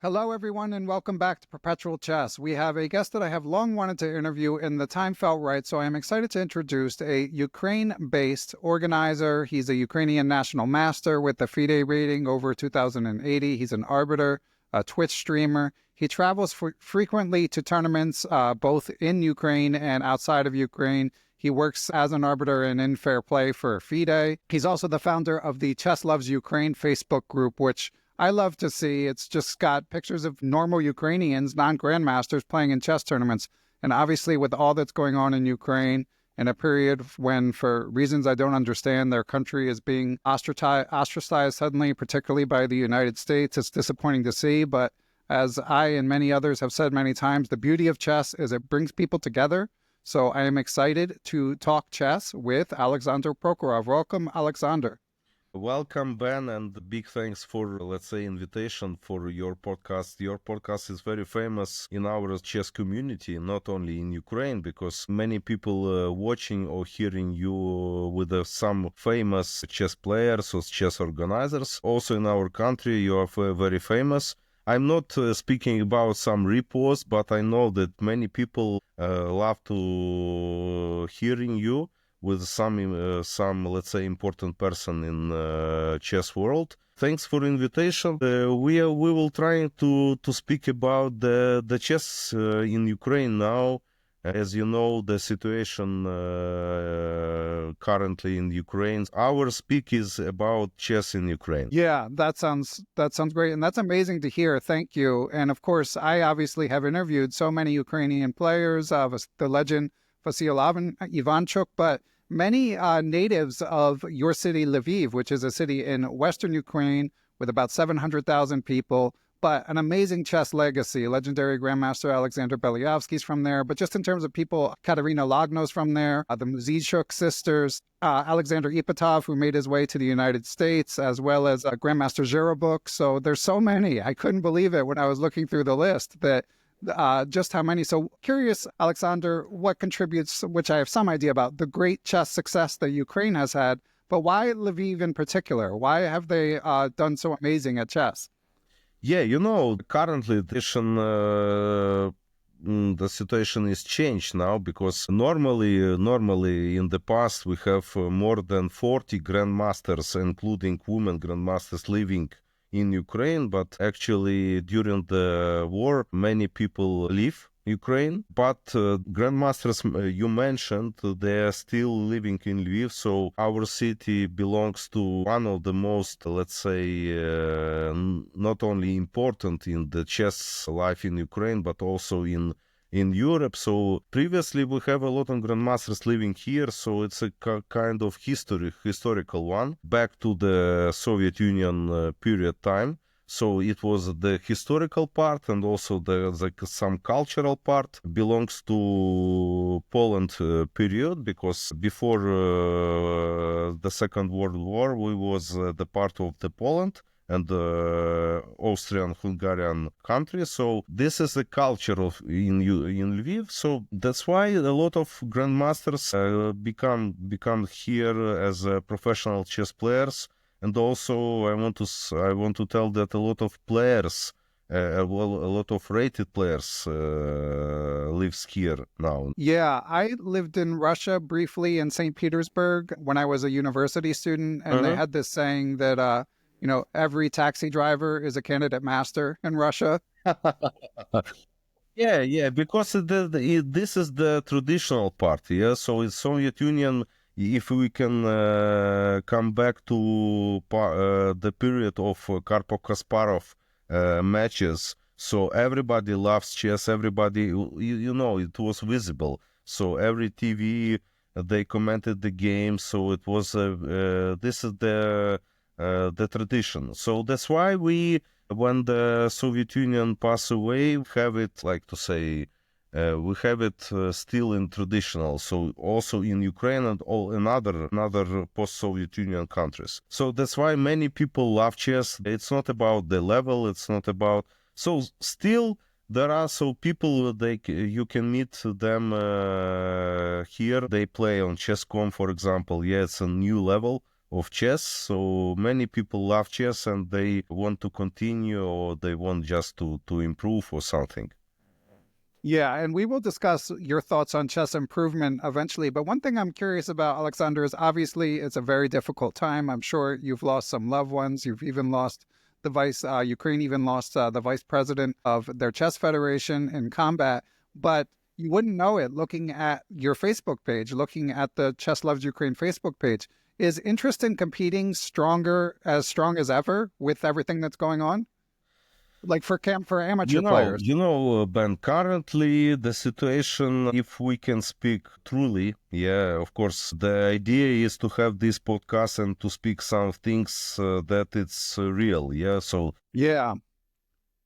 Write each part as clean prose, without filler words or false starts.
Hello, everyone, and welcome back to Perpetual Chess. We have a guest that I have long wanted to interview, and the time felt right, so I am excited to introduce a Ukraine-based organizer. He's a Ukrainian national master with a FIDE rating over 2080. He's an arbiter, a Twitch streamer. He travels frequently to tournaments, both in Ukraine and outside of Ukraine. He works as an arbiter and in fair play for FIDE. He's also the founder of the Chess Loves Ukraine Facebook group, which I love to see. It's just got pictures of normal Ukrainians, non-grandmasters, playing in chess tournaments. And obviously, with all that's going on in Ukraine, in a period when, for reasons I don't understand, their country is being ostracized suddenly, particularly by the United States, it's disappointing to see. But as I and many others have said many times, the beauty of chess is it brings people together. So I am excited to talk chess with Oleksandr Prokhorov. Welcome, Oleksandr. Welcome, Ben, and big thanks for, let's say, invitation for your podcast. Your podcast is very famous in our chess community, not only in Ukraine, because many people watching or hearing you with some famous chess players or chess organizers. Also in our country, you are very famous. I'm not speaking about some reports, but I know that many people love to hearing you with some let's say important person in chess world. Thanks for invitation. We will try to speak about the chess in Ukraine now. As you know, the situation currently in Ukraine. Our speak is about chess in Ukraine. Yeah, that sounds great, and that's amazing to hear. Thank you. And of course, I obviously have interviewed so many Ukrainian players, the legend Vasil Ivanchuk, but many natives of your city, Lviv, which is a city in western Ukraine with about 700,000 people, but an amazing chess legacy. Legendary Grandmaster Alexander Belyavsky's from there. But just in terms of people, Katerina Lagno's from there, the Muzishuk sisters, Alexander Ipatov, who made his way to the United States, as well as Grandmaster Zherobuk. So there's so many. I couldn't believe it when I was looking through the list that just how many. So curious, Oleksandr, what contributes, which I have some idea about, the great chess success that Ukraine has had, but why Lviv in particular? Why have they done so amazing at chess? Yeah, currently the situation is changed now, because normally in the past we have more than 40 grandmasters, including women grandmasters, living in Ukraine, but actually during the war many people leave Ukraine. But grandmasters you mentioned, they are still living in Lviv, so our city belongs to one of the most, let's say, not only important in the chess life in Ukraine, but also in Europe. So previously we have a lot of grandmasters living here, so it's a kind of historical one, back to the Soviet Union period time. So it was the historical part, and also some cultural part belongs to Poland period, because before the Second World War we was the part of the Poland and Austrian-Hungarian country. So this is the culture in Lviv. So that's why a lot of grandmasters become here as professional chess players. And also, I want to tell that a lot of players, a lot of rated players lives here now. Yeah, I lived in Russia briefly in St. Petersburg when I was a university student, and they had this saying that every taxi driver is a candidate master in Russia. Yeah, because this is the traditional part. Yeah, so in Soviet Union, if we can come back to the period of Karpov-Kasparov matches, so everybody loves chess. Everybody, it was visible. So every TV they commented the game. So it was this is the tradition. So that's why when the Soviet Union passed away, we have it, like to say, we have it still in traditional, so also in Ukraine and all in other post-Soviet Union countries. So that's why many people love chess. It's not about the level, it's not about... So still there are people, you can meet them here. They play on Chess.com, for example. Yeah, it's a new level of chess. So many people love chess and they want to continue or they want just to improve or something. Yeah, and we will discuss your thoughts on chess improvement eventually. But one thing I'm curious about, Oleksandr, is obviously it's a very difficult time. I'm sure you've lost some loved ones. You've even lost Ukraine even lost the vice president of their chess federation in combat. But you wouldn't know it looking at your Facebook page, looking at the Chess Loves Ukraine Facebook page. Is interest in competing strong as ever with everything that's going on? Like for amateur players? Ben, currently the situation, if we can speak truly, yeah, of course, the idea is to have this podcast and to speak some things that it's real, yeah. So Yeah.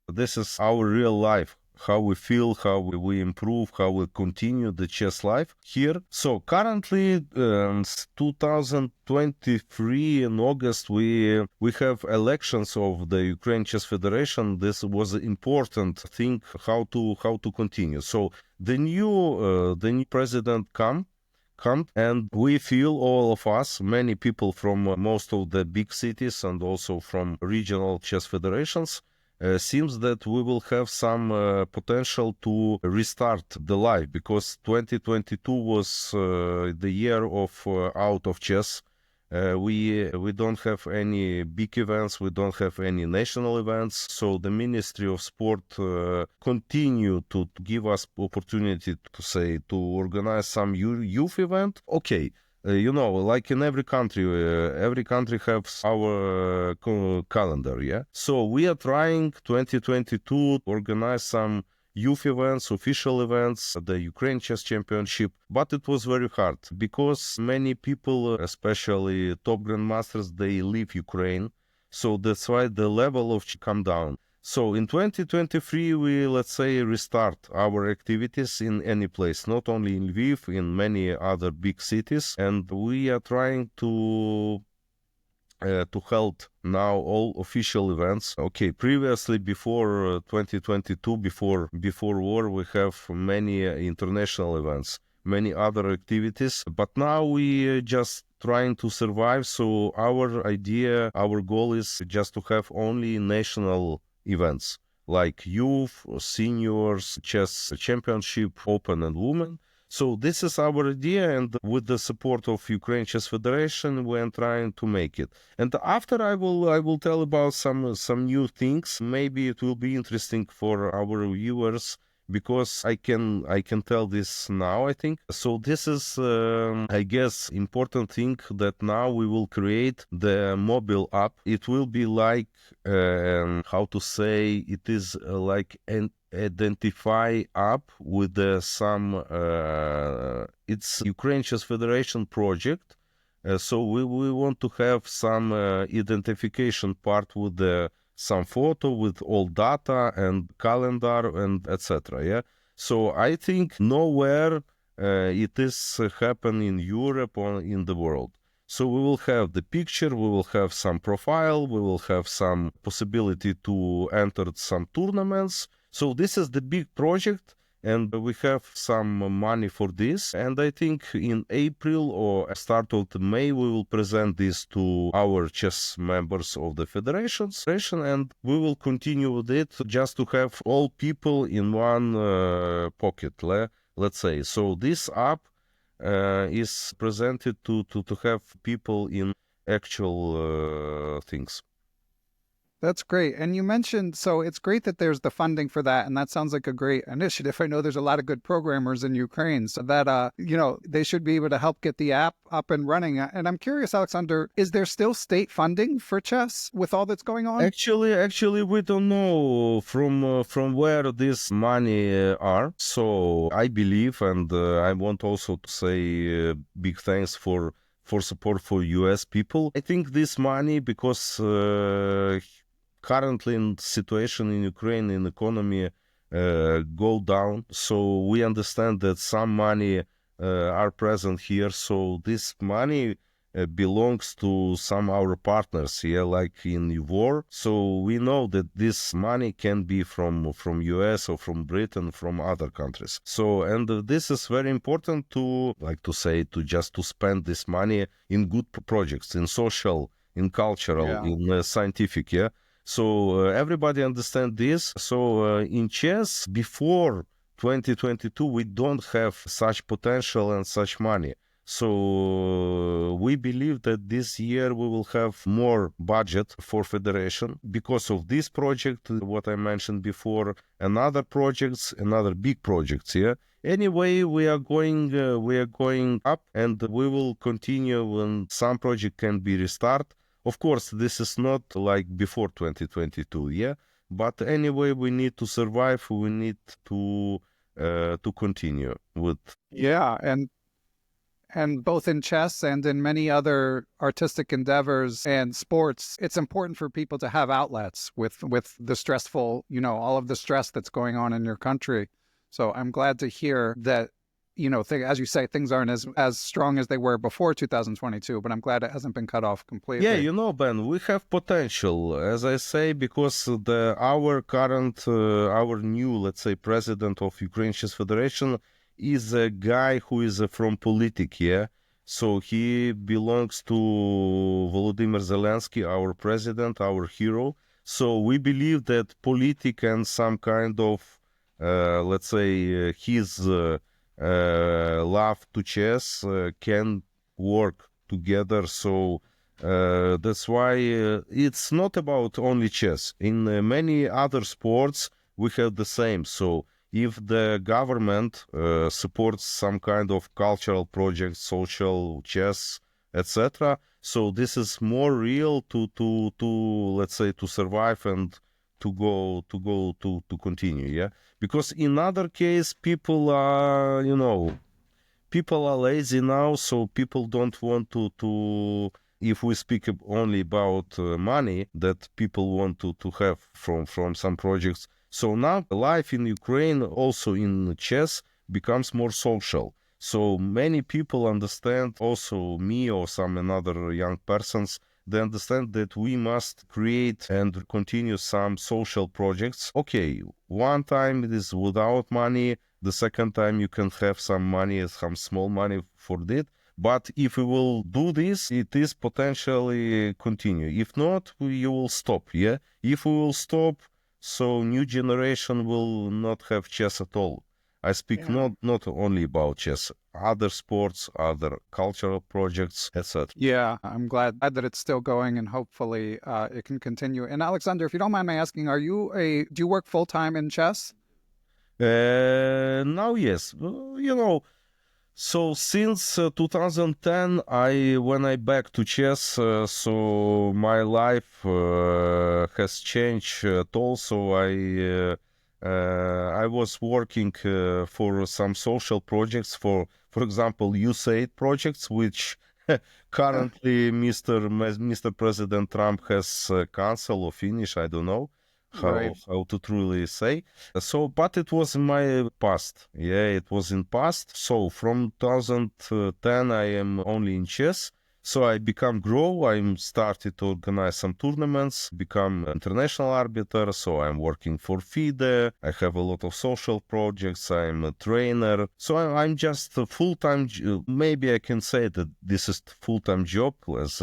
this is our real life, how we feel, how we improve, how we continue the chess life here. So currently, 2023 in August, we have elections of the Ukraine Chess Federation. This was an important thing how to continue. So the new president come and we feel, all of us, many people from most of the big cities and also from regional chess federations, seems that we will have some potential to restart the life, because 2022 was the year of out of chess. We don't have any big events, we don't have any national events, so the Ministry of Sport continue to give us opportunity to organize some youth event. Okay, like in every country has our calendar, yeah? So we are trying 2022 organize some youth events, official events, the Ukraine Chess Championship, but it was very hard because many people, especially top grandmasters, they leave Ukraine. So that's why the level of come down. So in 2023, we, let's say, restart our activities in any place, not only in Lviv, in many other big cities. And we are trying to hold now all official events. Okay, previously, before 2022, before war, we have many international events, many other activities. But now we just trying to survive. So our idea, our goal is just to have only national events like youth, seniors, chess championship, open and women. So this is our idea, and with the support of Ukraine Chess Federation, we are trying to make it. And after I will tell about some new things. Maybe it will be interesting for our viewers, because I can tell this now, I think. So this is, I guess, important thing, that now we will create the mobile app. It will be like, how to say, it is like an identify app with some, it's Ukraine Chess Federation project. So we want to have some identification part with some photo with all data and calendar and etc. Yeah. So I think nowhere it is happen in Europe or in the world. So we will have the picture, we will have some profile, we will have some possibility to enter some tournaments. So this is the big project, and we have some money for this. And I think in April or start of May, we will present this to our chess members of the federations, and we will continue with it just to have all people in one pocket, let's say. So this app is presented to have people in actual things. That's great. And you mentioned, so it's great that there's the funding for that. And that sounds like a great initiative. I know there's a lot of good programmers in Ukraine, so that, they should be able to help get the app up and running. And I'm curious, Oleksandr, is there still state funding for chess with all that's going on? Actually, we don't know from where this money are. So I believe, and I want also to say big thanks for support for US people. I think this money, because currently in situation in Ukraine, in economy go down. So we understand that some money are present here. So this money belongs to some our partners, like in war. So we know that this money can be from US or from Britain, from other countries. So, and this is very important to, like to say, to spend this money in good projects, in social, in cultural, in scientific, So everybody understand this. So in chess, before 2022, we don't have such potential and such money. So we believe that this year we will have more budget for federation because of this project, what I mentioned before, and other projects, and other big projects. Anyway, we are going up, and we will continue when some project can be restart. Of course, this is not like before 2022. But anyway, we need to survive. We need to continue with. And both in chess and in many other artistic endeavors and sports, it's important for people to have outlets with the stressful, all of the stress that's going on in your country. So I'm glad to hear that, as you say, things aren't as strong as they were before 2022, but I'm glad it hasn't been cut off completely. Yeah, Ben, we have potential, as I say, because our new, let's say, president of Ukrainian Chess Federation is a guy who is from politics, So he belongs to Volodymyr Zelensky, our president, our hero. So we believe that politics and some kind of, let's say, his love to chess can work together. So that's why it's not about only chess. In many other sports, we have the same. So if the government supports some kind of cultural project, social, chess, etc., so this is more real to let's say, to survive and to continue, Because in other case, people are lazy now, so people don't want to if we speak only about money that people want to have from some projects. So now life in Ukraine, also in chess, becomes more social. So many people understand, also me or some another young persons, they understand that we must create and continue some social projects. Okay, one time it is without money, the second time you can have some money, some small money for that. But if we will do this, it is potentially continue. If not, you will stop, If we will stop, so new generation will not have chess at all. I speak not only about chess, other sports, other cultural projects, etc. Yeah, I'm glad that it's still going, and hopefully it can continue. And Oleksandr, if you don't mind me asking, do you work full time in chess? Now, yes. So since 2010, when I back to chess, so my life has changed also. I was working for some social projects, for example, USAID projects, which currently Mr. President Trump has canceled or finished. I don't know how to truly say. So, but it was in my past. It was in past. So from 2010, I am only in chess. So I I started to organize some tournaments, become international arbiter. So I'm working for FIDE. I have a lot of social projects. I'm a trainer. So I'm just a full-time, maybe I can say that this is full-time job, as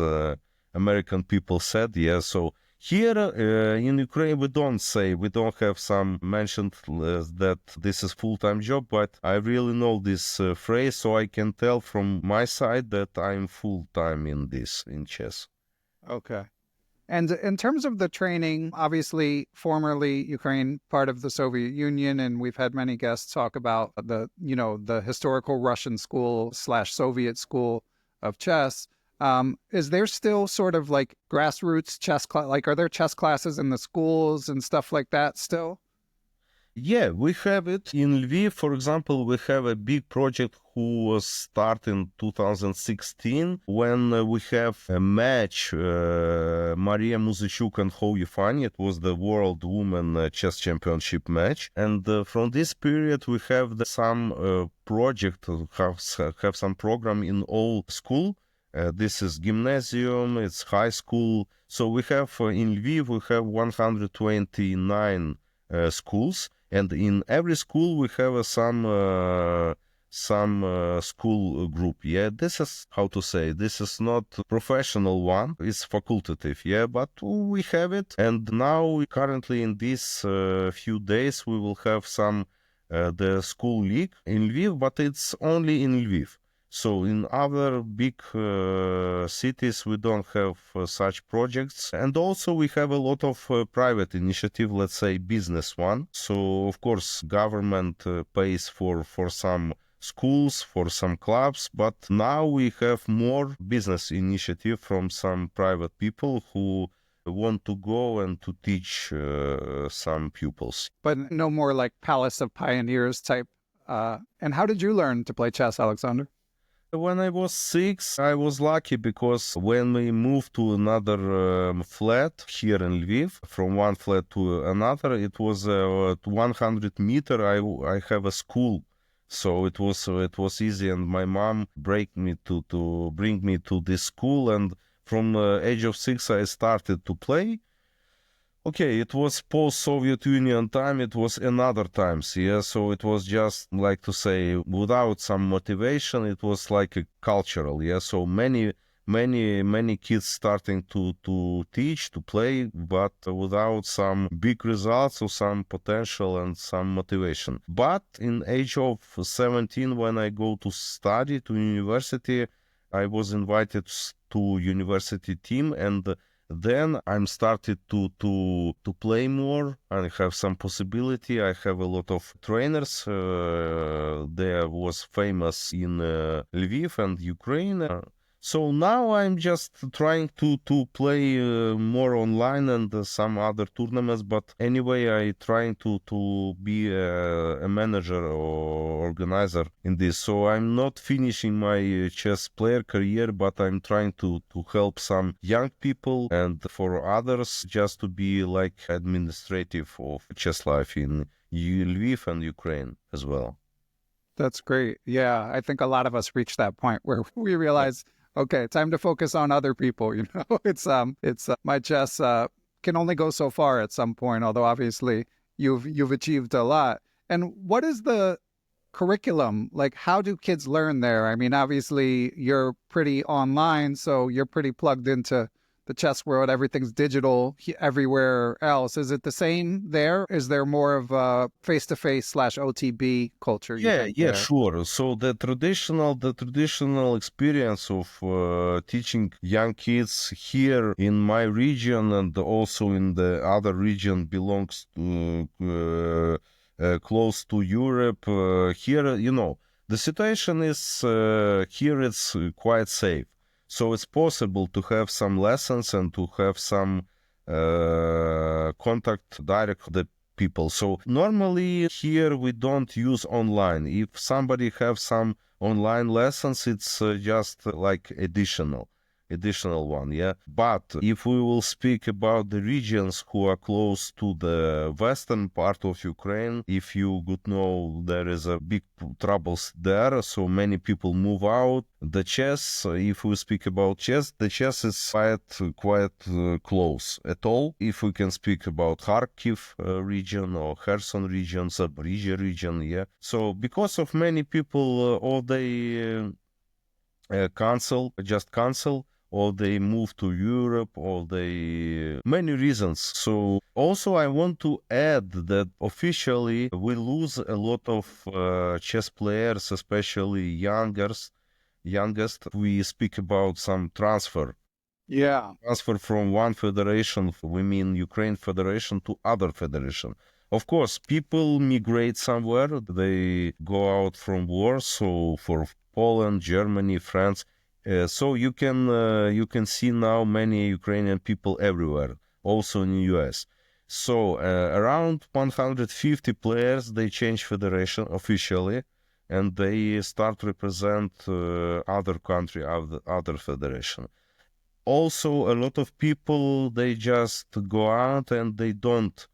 American people said. So here in Ukraine, we don't have some mentioned that this is full-time job, but I really know this phrase, so I can tell from my side that I'm full-time in chess. Okay. And in terms of the training, obviously, formerly Ukraine, part of the Soviet Union, and we've had many guests talk about the historical Russian school / Soviet school of chess. Is there still sort of like grassroots chess are there chess classes in the schools and stuff like that still? Yeah, we have it. In Lviv, for example, we have a big project who was started in 2016 when we have a match, Maria Muzachuk and Ho Yifan. It was the World Women Chess Championship match. And from this period, we have some project, have some program in all school. This is gymnasium, it's high school. So we have in Lviv, we have 129 schools, and in every school we have some school group. Yeah, this is how to say. This is not professional one. It's facultative. Yeah, but we have it, and now currently in these few days we will have some the school league in Lviv, but it's only in Lviv. So in other big cities, we don't have such projects. And also we have a lot of private initiative, let's say business one. So of course, government pays for some schools, for some clubs, but now we have more business initiative from some private people who want to go and to teach some pupils. But no more like Palace of Pioneers type. And how did you learn to play chess, Oleksandr? When I was 6, I was lucky because when we moved to another flat here in Lviv, from one flat to another, it was 100 meter. I have a school, so it was easy. And my mom bring me to this school, and from the age of 6, I started to play. Okay, it was post-Soviet Union time, it was another times, yeah, so it was just, like to say, without some motivation, it was like a cultural, yeah, so many kids starting to teach, to play, but without some big results or some potential and some motivation. But in age of 17, when I go to study to university, I was invited to university team, and then I'm started to play more and have some possibility. I have a lot of trainers. There was famous in Lviv and Ukraine. So now I'm just trying to play more online and some other tournaments. But anyway, I trying to be a manager or organizer in this. So I'm not finishing my chess player career, but I'm trying to help some young people and for others just to be like administrative of chess life in Lviv and Ukraine as well. That's great. Yeah, I think a lot of us reach that point where we realize, okay, time to focus on other people. You know, it's my chess can only go so far at some point. Although obviously you've achieved a lot. And what is the curriculum like? How do kids learn there? I mean, obviously you're pretty online, so you're pretty plugged into the chess world. Everything's digital everywhere else. Is it the same there? Is there more of a face-to-face / OTB culture? Yeah, There? sure. So the traditional experience of teaching young kids here in my region and also in the other region belongs to close to Europe. Here, you know, the situation is here. It's quite safe. So it's possible to have some lessons and to have some contact direct with the people. So normally here we don't use online. If somebody have some online lessons, it's just like additional one, yeah. But if we will speak about the regions who are close to the western part of Ukraine, if you would know, there is a big troubles there, so many people move out. The chess, if we speak about chess, the chess is quite close at all. If we can speak about Kharkiv region or Kherson region, Zaporizhia region, yeah. So because of many people, or they cancel, or they move to Europe, or they many reasons. So also I want to add that officially we lose a lot of chess players, especially youngest. We speak about some transfer from one federation, we mean Ukraine Federation, to other federation. Of course, people migrate somewhere, they go out from war, so for Poland, Germany, France. So you can see now many Ukrainian people everywhere, also in the US. So around 150 players, they change federation officially, and they start represent other country, other federation. Also, a lot of people, they just go out and they don't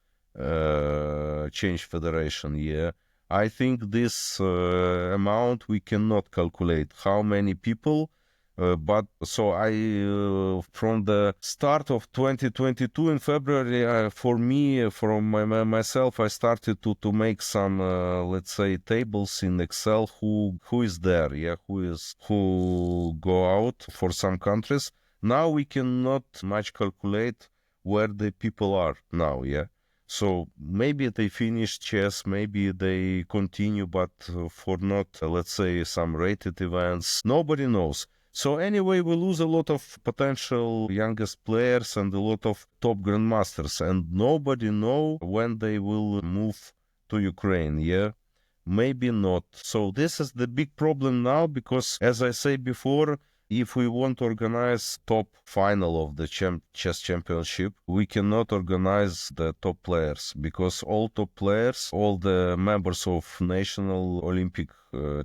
change federation. Yeah, I think this amount we cannot calculate how many people But so from the start of 2022 in February, for me, myself, I started to make some, let's say, tables in Excel. Who is there? Yeah, who go out for some countries. Now we cannot much calculate where the people are now. Yeah. So maybe they finish chess, maybe they continue, but for not, let's say, some rated events. Nobody knows. So anyway, we lose a lot of potential youngest players and a lot of top grandmasters, and nobody know when they will move to Ukraine. Yeah, maybe not. So this is the big problem now, because as I say before, if we want to organize top final of the chess championship, we cannot organize the top players, because all top players, all the members of national Olympic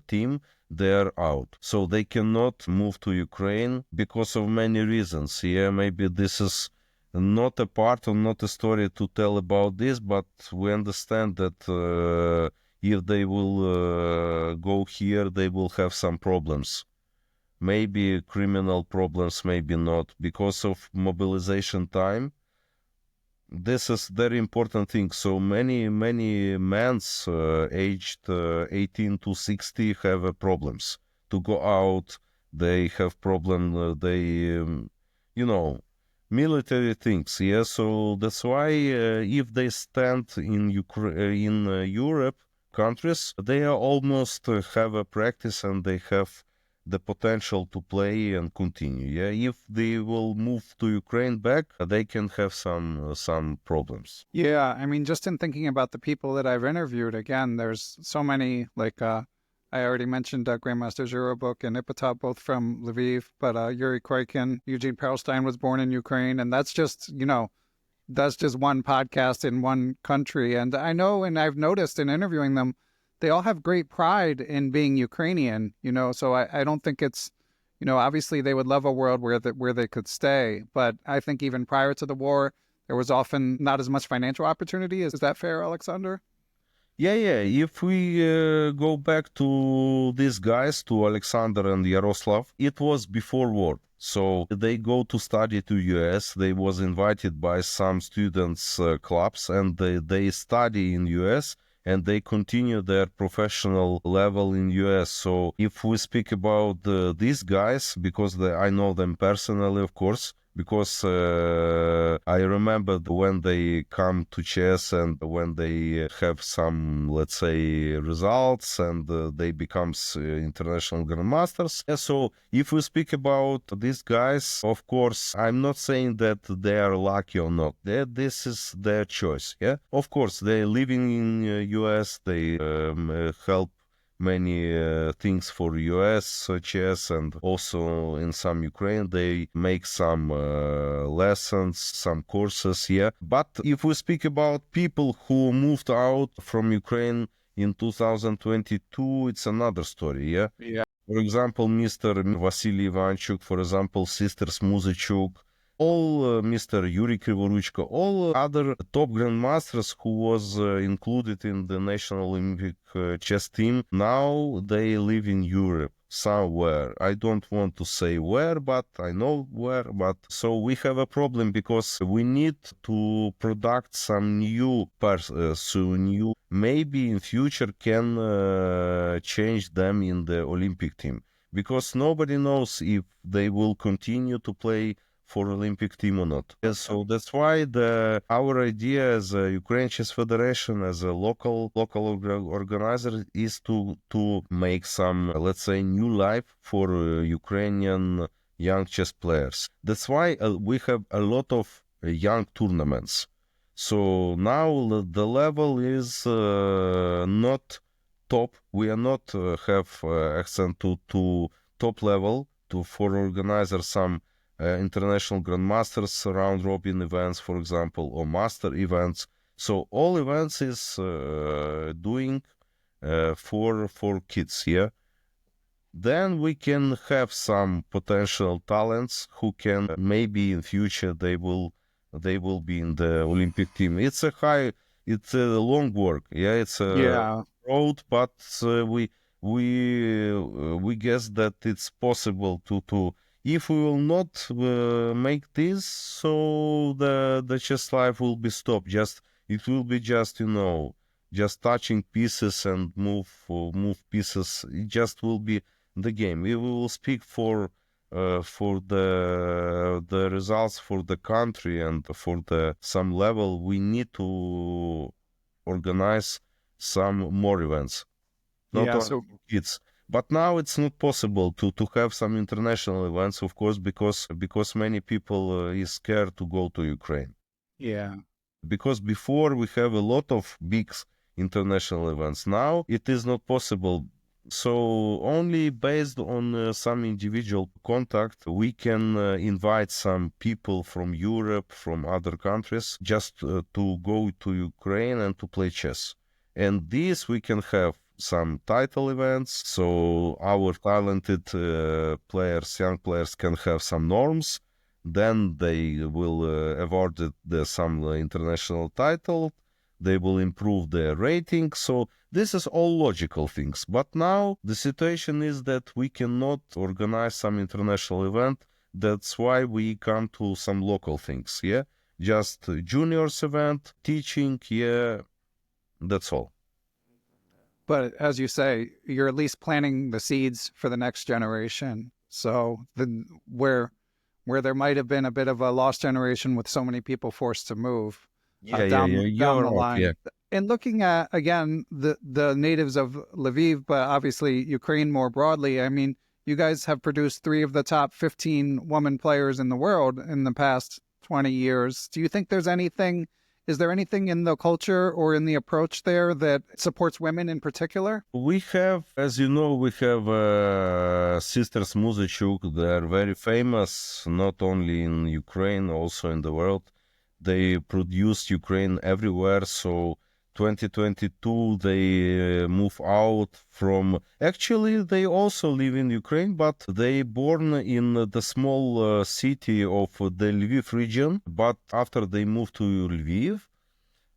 team, they're out. So they cannot move to Ukraine because of many reasons. Yeah, maybe this is not a part or not a story to tell about this, but we understand that if they will go here, they will have some problems. Maybe criminal problems, maybe not. Because of mobilization time, this is very important thing. So many men aged 18 to 60 have problems to go out. They have problem. You know, military things. Yeah. So that's why if they stand in Europe countries, they are almost have a practice, and they have the potential to play and continue. Yeah, if they will move to Ukraine back, they can have some problems. Yeah, I mean, just in thinking about the people that I've interviewed, again, there's so many, like, I already mentioned Grandmaster Zhurabuk and Ipatov, both from Lviv, but Yuri Koikin, Eugene Perelstein was born in Ukraine, and that's just, that's just one podcast in one country. And I know, and I've noticed in interviewing them, they all have great pride in being Ukrainian, so I don't think it's, obviously they would love a world where they could stay. But I think even prior to the war, there was often not as much financial opportunity. Is that fair, Oleksandr? Yeah. If we go back to these guys, to Alexander and Yaroslav, it was before war. So they go to study to US. They was invited by some students clubs, and they study in US, and they continue their professional level in US. So if we speak about these guys, because I know them personally, of course, because I remember when they come to chess and when they have some, let's say, results, and they become international grandmasters. Yeah, so if we speak about these guys, of course, I'm not saying that they are lucky or not. This is their choice. Yeah, of course, they're living in US. They help many things for US chess, and also in some Ukraine they make some lessons, some courses. Yeah, but if we speak about people who moved out from Ukraine in 2022, it's another story. Yeah. Yeah. For example, Mr. Vasily Ivanchuk, for example, sisters Muzachuk, all Mr. Yuri Krivoruchko, all other top grandmasters who was included in the National Olympic chess team, now they live in Europe somewhere. I don't want to say where, but I know where. But so we have a problem, because we need to product some new new, maybe in future can change them in the Olympic team, because nobody knows if they will continue to play for Olympic team or not. Yeah, so that's why our idea as a Ukrainian Chess Federation, as a local organizer, is to make some, let's say, new life for Ukrainian young chess players. That's why we have a lot of young tournaments. So now the level is not top. We are not have accent to top level for organizer some international grandmasters, round robin events, for example, or master events. So all events is doing for kids. Yeah. Then we can have some potential talents who can maybe in future they will be in the Olympic team. It's a long work. Yeah, it's a road, but we guess that it's possible to if we will not make this, so the chess life will be stopped. It will be just just touching pieces and move pieces. It just will be the game. We will speak for the results for the country and for the some level. We need to organize some more events, not Yeah, only so for kids. But now it's not possible to have some international events, of course, because many people is scared to go to Ukraine. yeah. Because before we have a lot of big international events. Now it is not possible. So only based on some individual contact, we can invite some people from Europe, from other countries, just to go to Ukraine and to play chess. And this we can have some title events. So our talented players, young players, can have some norms. Then they will award some international title. They will improve their rating. So this is all logical things. But now the situation is that we cannot organize some international event. That's why we come to some local things. Yeah, just juniors event, teaching. Yeah, that's all. But as you say, you're at least planting the seeds for the next generation. So the where there might have been a bit of a lost generation with so many people forced to move Yeah. down You're the right. line. Yeah. And looking at again the natives of Lviv, but obviously Ukraine more broadly. I mean, you guys have produced 3 of the top 15 women players in the world in the past 20 years. Do you think there's anything? Is there anything in the culture or in the approach there that supports women in particular? We have, as you know, we have sisters Muzachuk. They are very famous, not only in Ukraine, also in the world. They produced Ukraine everywhere. So 2022, they move out from. Actually, they also live in Ukraine, but they born in the small city of the Lviv region. But after they moved to Lviv,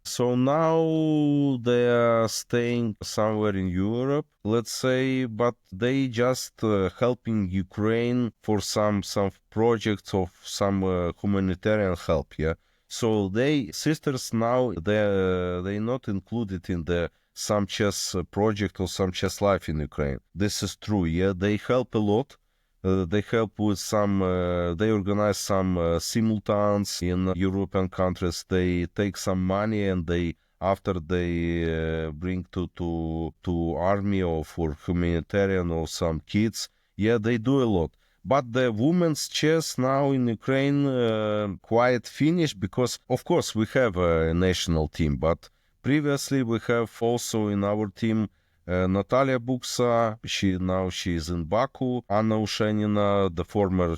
so now they are staying somewhere in Europe, let's say, but they just helping Ukraine for some projects of some humanitarian help. Yeah. So they sisters now they not included in the some chess project or some chess life in Ukraine. This is true. Yeah, they help a lot. They help with some, they organize some simultanes in European countries. They take some money and after they bring to army or for humanitarian or some kids. Yeah, they do a lot. But the women's chess now in Ukraine quite finished because, of course, we have a national team, but previously we have also in our team Natalia Buksa, she is in Baku. Anna Ushenina, the former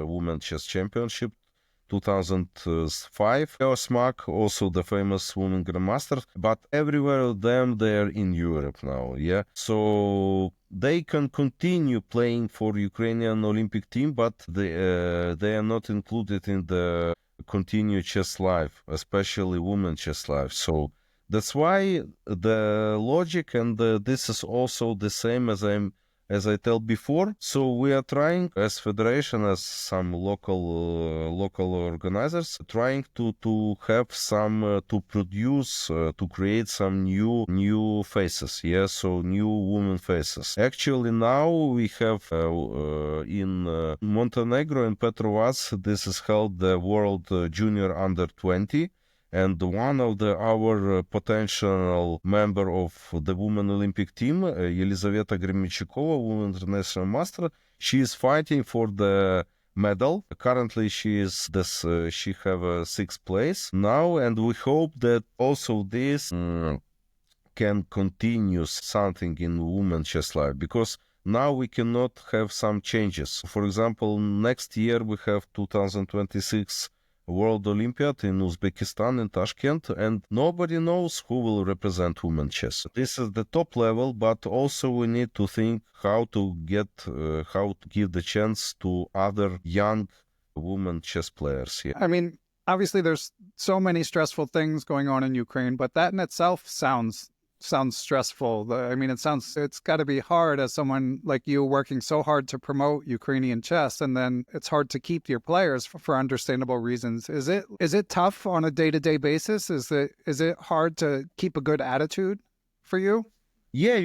women chess championship, 2005. Osmak, also the famous women grandmaster. But everywhere of them, they are in Europe now. Yeah, so they can continue playing for Ukrainian Olympic team, but they are not included in the continued chess life, especially women chess life. So that's why the logic and this is also the same as I tell before. So we are trying as federation, as some local organizers, trying to have some to produce to create some new faces. Yeah, so new women faces. Actually, now we have in Montenegro in Petrovac. This is held the World Junior Under 20. And one of our potential member of the Women Olympic team, Елизавета Grimechikova, Women International Master, she is fighting for the medal. Currently, she have a sixth place now, and we hope that also this can continue something in women chess life because now we cannot have some changes. For example, next year we have 2026 World Olympiad in Uzbekistan in Tashkent, and nobody knows who will represent women chess. This is the top level, but also we need to think how to give the chance to other young women chess players. Yeah. I mean, obviously there's so many stressful things going on in Ukraine, but that in itself sounds sounds stressful. It's got to be hard as someone like you working so hard to promote Ukrainian chess, and then it's hard to keep your players for understandable reasons. Is it tough on a day-to-day basis? Is it hard to keep a good attitude for you? Yeah,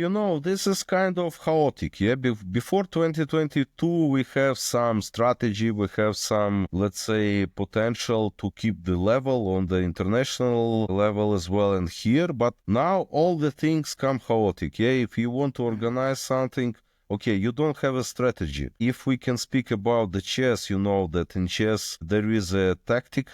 this is kind of chaotic. Yeah, before 2022, we have some strategy, we have some, let's say, potential to keep the level on the international level as well and here. But now all the things come chaotic. Yeah, if you want to organize something, okay, you don't have a strategy. If we can speak about the chess, you know that in chess there is a tactic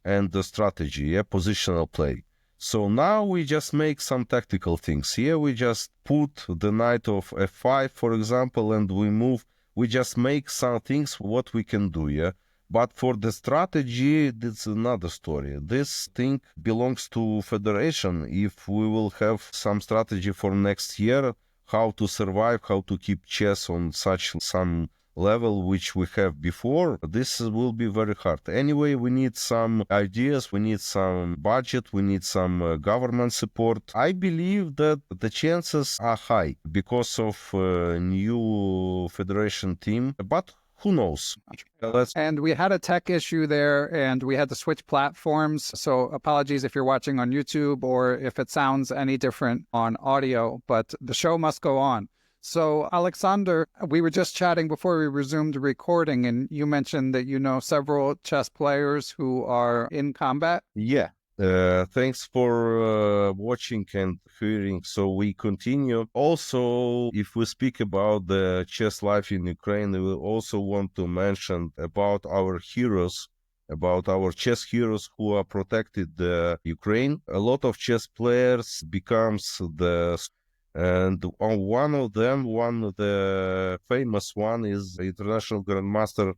and the strategy, yeah, positional play. So now we just make some tactical things. Here we just put the knight of f5, for example, and we move. We just make some things what we can do, yeah. But for the strategy, it's another story. This thing belongs to federation. If we will have some strategy for next year, how to survive, how to keep chess on such some level which we have before, this will be very hard. Anyway, we need some ideas, we need some budget, we need some government support. I believe that the chances are high because of new federation team, but who knows? And we had a tech issue there and we had to switch platforms. So apologies if you're watching on YouTube or if it sounds any different on audio, but the show must go on. So, Oleksandr, we were just chatting before we resumed recording, and you mentioned that you know several chess players who are in combat. Yeah. Thanks for watching and hearing. So we continue. Also, if we speak about the chess life in Ukraine, we also want to mention about our heroes, about our chess heroes who are protected Ukraine. A lot of chess players becomes and on one of the famous one is international grandmaster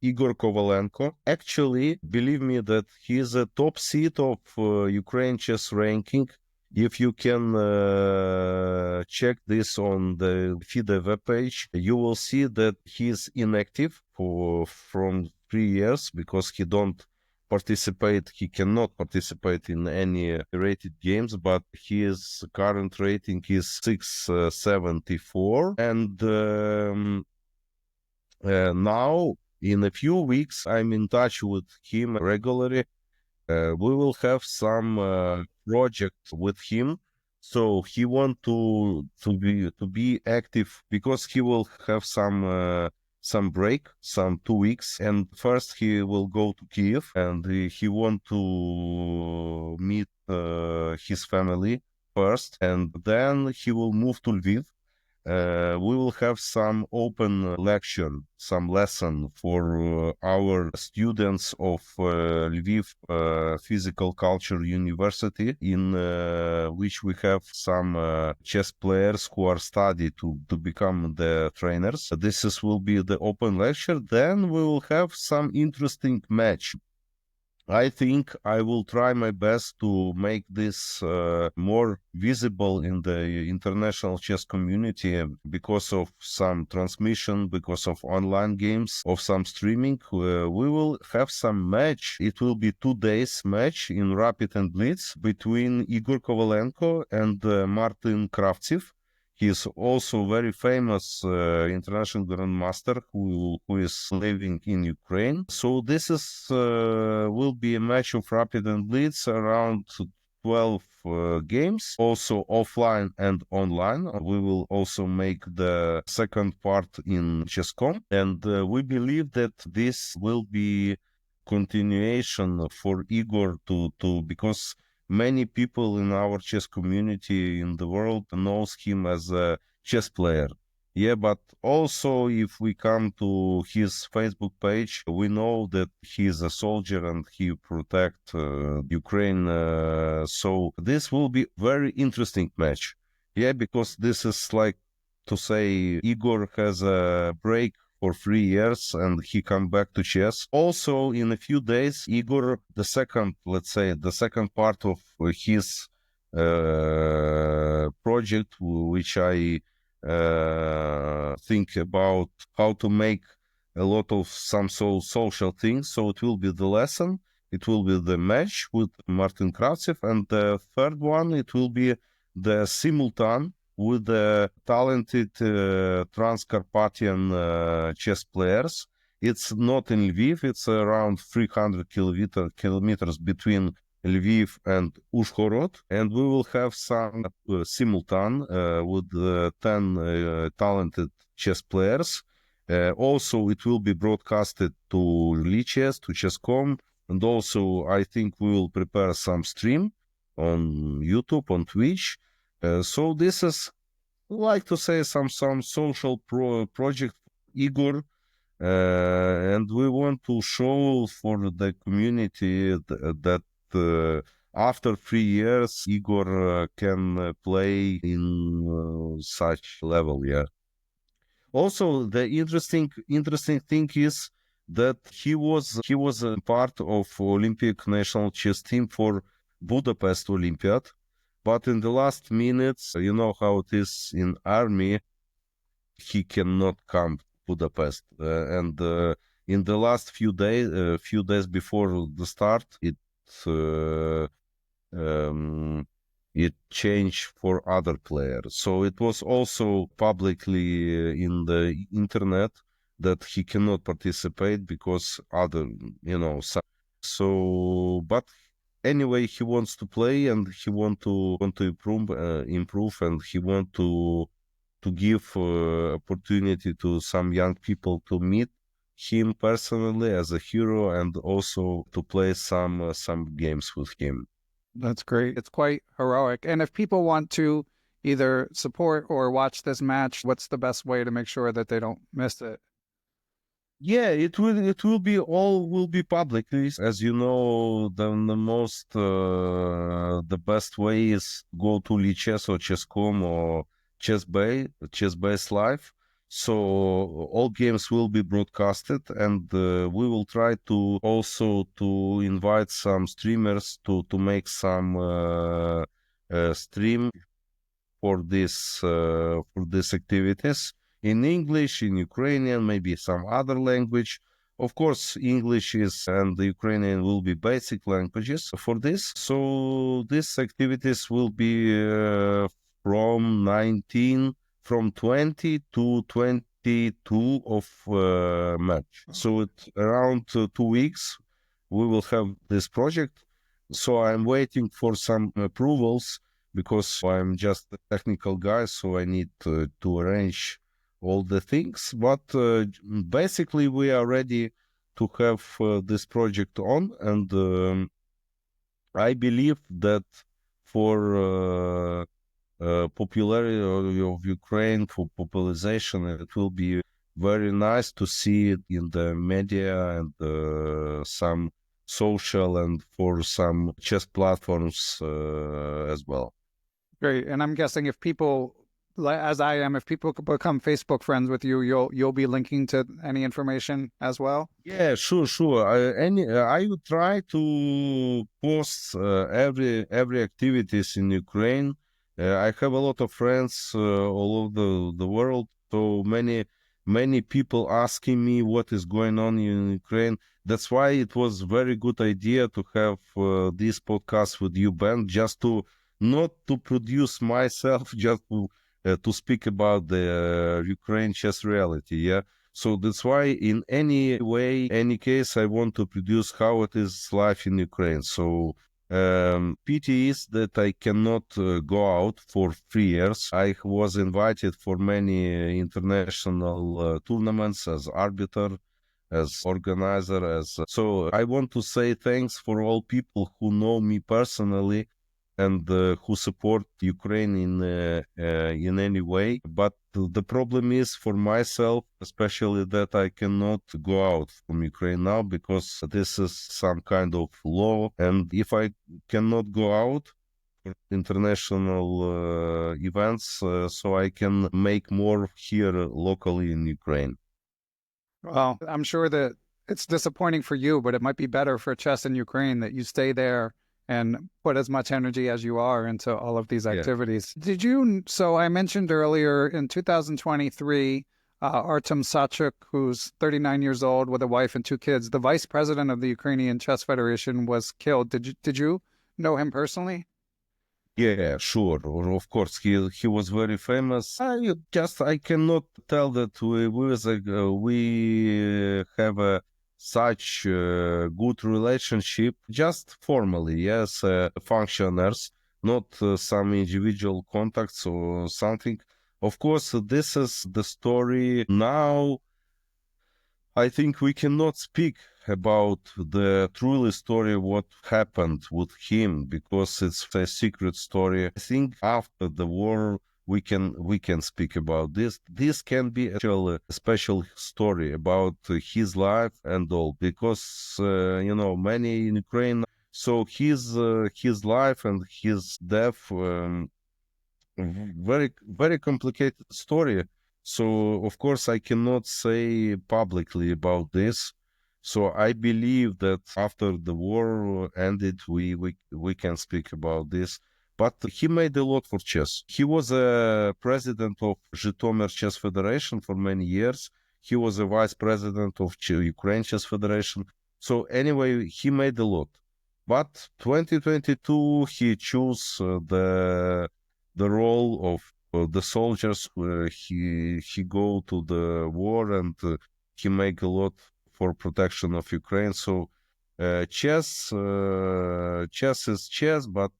Igor Kovalenko. Actually, believe me that he is a top seed of Ukraine chess ranking. If you can check this on the FIDE webpage, you will see that he is inactive from 3 years because he cannot participate in any rated games, but his current rating is 674. And now, in a few weeks, I'm in touch with him regularly. We will have some project with him. So he want to be active because he will have some break, some 2 weeks, and first he will go to Kiev and he want to meet his family first, and then he will move to Lviv. We will have some open lecture, some lesson for our students of Lviv Physical Culture University, in which we have some chess players who are studied to become the trainers. Will be the open lecture. Then we will have some interesting match. I think I will try my best to make this more visible in the international chess community because of some transmission, because of online games, of some streaming. We will have some match. It will be 2 days match in Rapid and Blitz between Igor Kovalenko and Martin Kravtsev. He is also very famous international grandmaster who is living in Ukraine. So this will be a match of Rapid and Blitz, around 12 games, also offline and online. We will also make the second part in Chess.com, and we believe that this will be continuation for Igor to because many people in our chess community in the world knows him as a chess player. Yeah, but also if we come to his Facebook page, we know that he is a soldier and he protect Ukraine. So this will be very interesting match. Yeah, because this is like to say Igor has a break for 3 years and he come back to chess. Also, in a few days, Igor, the second part of his project, which I think about how to make a lot of some social things. So it will be the lesson, it will be the match with Martin Kravtsev, and the third one, it will be the simultan with the talented Transcarpathian chess players. It's not in Lviv. It's around 300 kilometers between Lviv and Uzhhorod, and we will have some simultan with 10 talented chess players. Also, it will be broadcasted to Lichess, to Chess.com, and also I think we will prepare some stream on YouTube, on Twitch. So this is, like to say, some social project, Igor, and we want to show for the community that after 3 years, Igor can play in such level. Yeah. Also, the interesting thing is that he was a part of Olympic national chess team for Budapest Olympiad, but in the last minutes, you know how it is in army, he cannot come to Budapest, and in the last few days before the start, uh, um, it changed for other players. So it was also publicly in the internet that he cannot participate because other, so, but anyway, he wants to play and he want to improve, and he want to give opportunity to some young people to meet him personally as a hero, and also to play some games with him. That's great. It's quite heroic. And if people want to either support or watch this match, what's the best way to make sure that they don't miss it? Yeah, it will be publicly. As you know, the best way is go to Lichess or Chess.com or Chess Base Live. So all games will be broadcasted, and we will try to also to invite some streamers to make some stream for these activities in English, in Ukrainian, maybe some other language. Of course, English is and the Ukrainian will be basic languages for this. So these activities will be from 20 to 22 of March. So it's around 2 weeks we will have this project. So I'm waiting for some approvals because I'm just a technical guy, so I need to arrange all the things. But basically, we are ready to have this project on, and I believe that for popularity of Ukraine, for popularization, it will be very nice to see it in the media and some social and for some chess platforms as well. Great. And I'm guessing if people, as I am, if people become Facebook friends with you, you'll be linking to any information as well? Yeah, sure. I would try to post every activities in Ukraine. I have a lot of friends all over the world. So many people asking me what is going on in Ukraine. That's why it was very good idea to have this podcast with you, Ben, just to not to produce myself, just to speak about the Ukraine chess reality. Yeah. So that's why in any way, any case, I want to produce how it is life in Ukraine. So pity is that I cannot go out for 3 years. I was invited for many international tournaments as arbiter, as organizer, so I want to say thanks for all people who know me personally and who support Ukraine in any way. But the problem is for myself, especially that I cannot go out from Ukraine now because this is some kind of law. And if I cannot go out for international events, so I can make more here locally in Ukraine. Well, I'm sure that it's disappointing for you, but it might be better for chess in Ukraine that you stay there and put as much energy as you are into all of these activities. Yeah. So I mentioned earlier in 2023, Artem Sachuk, who's 39 years old with a wife and 2 kids, the vice president of the Ukrainian Chess Federation, was killed. Did you know him personally? Yeah, sure. Of course, he was very famous. I cannot tell that we have a such good relationship just formally. Yes, functioners, not some individual contacts or something. Of course, this is the story now. I think we cannot speak about the truly story what happened with him because it's a secret story. I think after the war we can speak about this. This can be a special story about his life and all because many in Ukraine. So his life and his death. Very complicated story. So of course I cannot say publicly about this. So I believe that after the war ended, we can speak about this. But he made a lot for chess. He was a president of Zhytomyr Chess Federation for many years. He was a vice president of Ukraine Chess Federation. So anyway, he made a lot. But 2022 he chose the role of the soldiers. He go to the war and he make a lot for protection of Ukraine. So chess is chess, but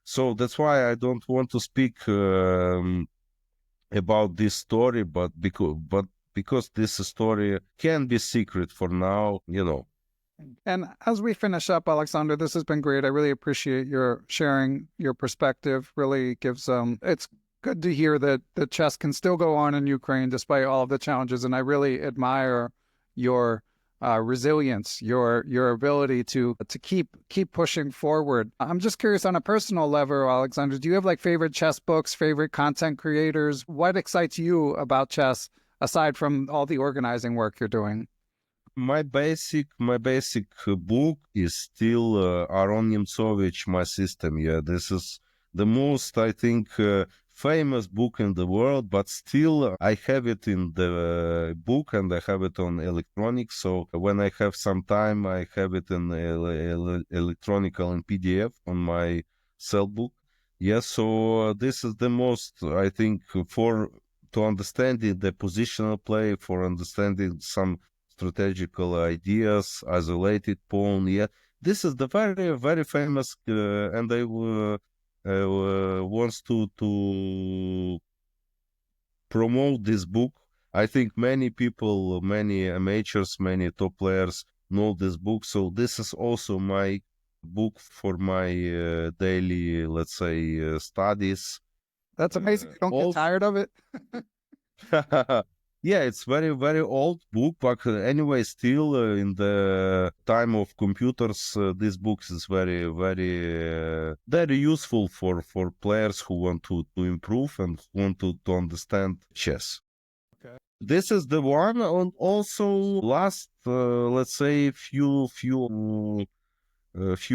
so that's why I don't want to speak about this story, but because this story can be secret for now. And as we finish up, Oleksandr, this has been great. I really appreciate your sharing your perspective. Really gives it's good to hear that the chess can still go on in Ukraine despite all of the challenges. And I really admire your resilience, your ability to keep pushing forward. I'm just curious on a personal level, Oleksandr, do you have like favorite chess books, favorite content creators? What excites you about chess aside from all the organizing work you're doing? My basic book is still Aron Nemtsovich, My System. Yeah, this is the most, I think, famous book in the world, but still I have it in the book and I have it on electronic. So when I have some time, I have it in electronical and PDF on my cell book. Yes, so this is the most, I think, for to understanding the positional play, for understanding some strategical ideas, isolated pawn. Yeah, this is the very very famous, and I wants to promote this book. I think many people, many amateurs, many top players know this book. So this is also my book for my daily, let's say, studies. That's amazing. You don't get Also, tired of it? yeah, it's very, very old book, but anyway, still in the time of computers, this book is very, very useful for players who want to improve and want to understand chess. Okay. This is the one, and also last, let's say, few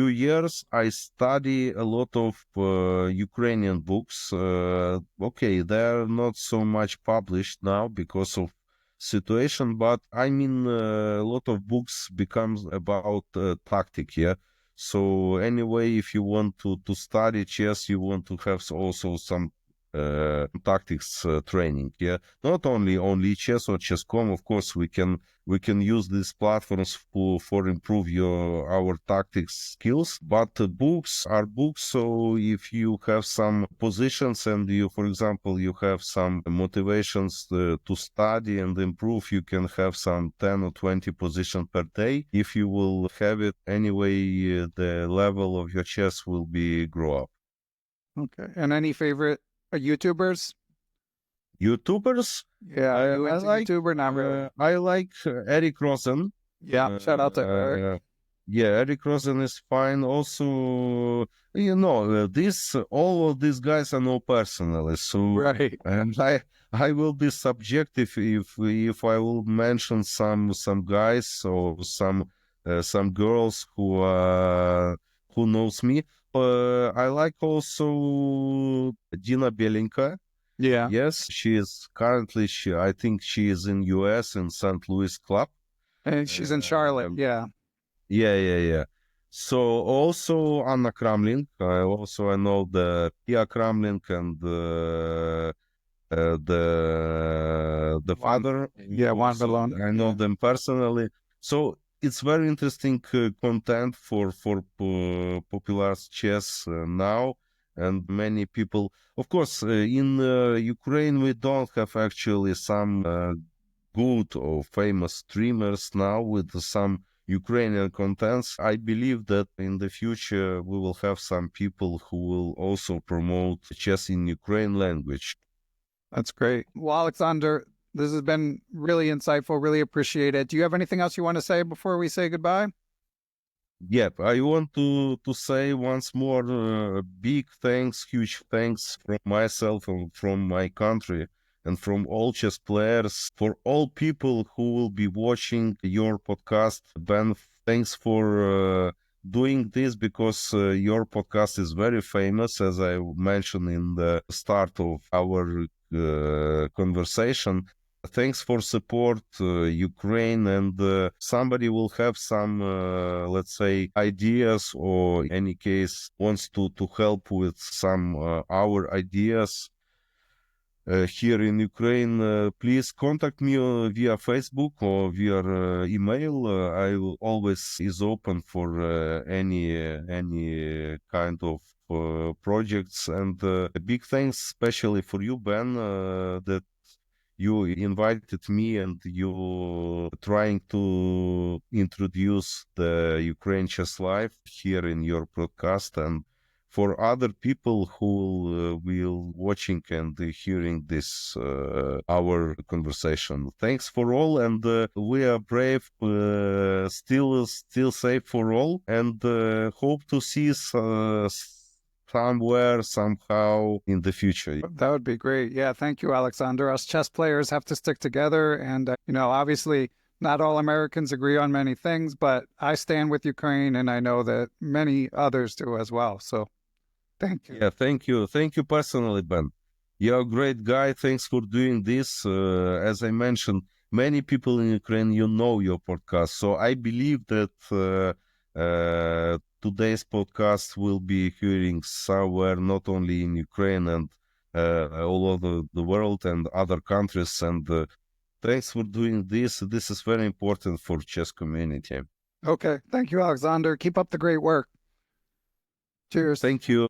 years, I study a lot of Ukrainian books. Okay, they are not so much published now because of situation, but I mean, a lot of books becomes about tactic. Yeah. So anyway, if you want to study chess, you want to have also some tactics training. Yeah, not only chess or chess.com. Of course, we can use these platforms for improve our tactics skills, but books are books. So if you have some positions and you, for example, you have some motivations to study and improve, you can have some 10 or 20 positions per day. If you will have it anyway, the level of your chess will be grow up. Okay. And any favorite YouTubers? YouTubers, Yeah. I, Are you I into like YouTuber? Not really. I like Eric Rosen. Yeah. Shout out to Eric. Uh, yeah, Eric Rosen is fine. Also, this all of these guys I know personally, so Right. and I will be subjective if I will mention some guys or some girls who knows me. I like also Dina Belenka. Yeah. Yes, she is currently. I think she is in U.S. in St. Louis Club. And she's in Charlotte. Um, Yeah. yeah, yeah, yeah. So also Anna Kramling. I know the Pia Kramling and the father. Yeah, Juan Also, Malone. I know them personally. So it's very interesting content for popular chess now, and many people. Of course, in Ukraine we don't have actually some good or famous streamers now with some Ukrainian contents. I believe that in the future we will have some people who will also promote chess in Ukraine language. That's great. Well, Oleksandr, this has been really insightful. Really appreciate it. Do you have anything else you want to say before we say goodbye? Yep, I want to say once more big thanks, huge thanks from myself and from my country and from all chess players, for all people who will be watching your podcast. Ben, thanks for doing this because your podcast is very famous, as I mentioned in the start of our conversation. Thanks for support Ukraine, and somebody will have some let's say ideas, or in any case wants to help with some our ideas here in Ukraine, please contact me via Facebook or via email. I will always is open for any kind of projects, and a big thanks especially for you, Ben, that you invited me and you trying to introduce the Ukraine chess life here in your podcast, and for other people who will watching and hearing this our conversation. Thanks for all, and we are brave, still safe for all, and hope to see somewhere, somehow in the future. That would be great. Yeah, thank you, Oleksandr. Us chess players have to stick together. And, obviously, not all Americans agree on many things, but I stand with Ukraine, and I know that many others do as well. So thank you. Yeah, thank you. Thank you personally, Ben. You're a great guy. Thanks for doing this. As I mentioned, many people in Ukraine, you know your podcast. So I believe that today's podcast will be hearing somewhere, not only in Ukraine and all over the world and other countries. And thanks for doing this. This is very important for chess community. Okay. Thank you, Oleksandr. Keep up the great work. Cheers. Thank you.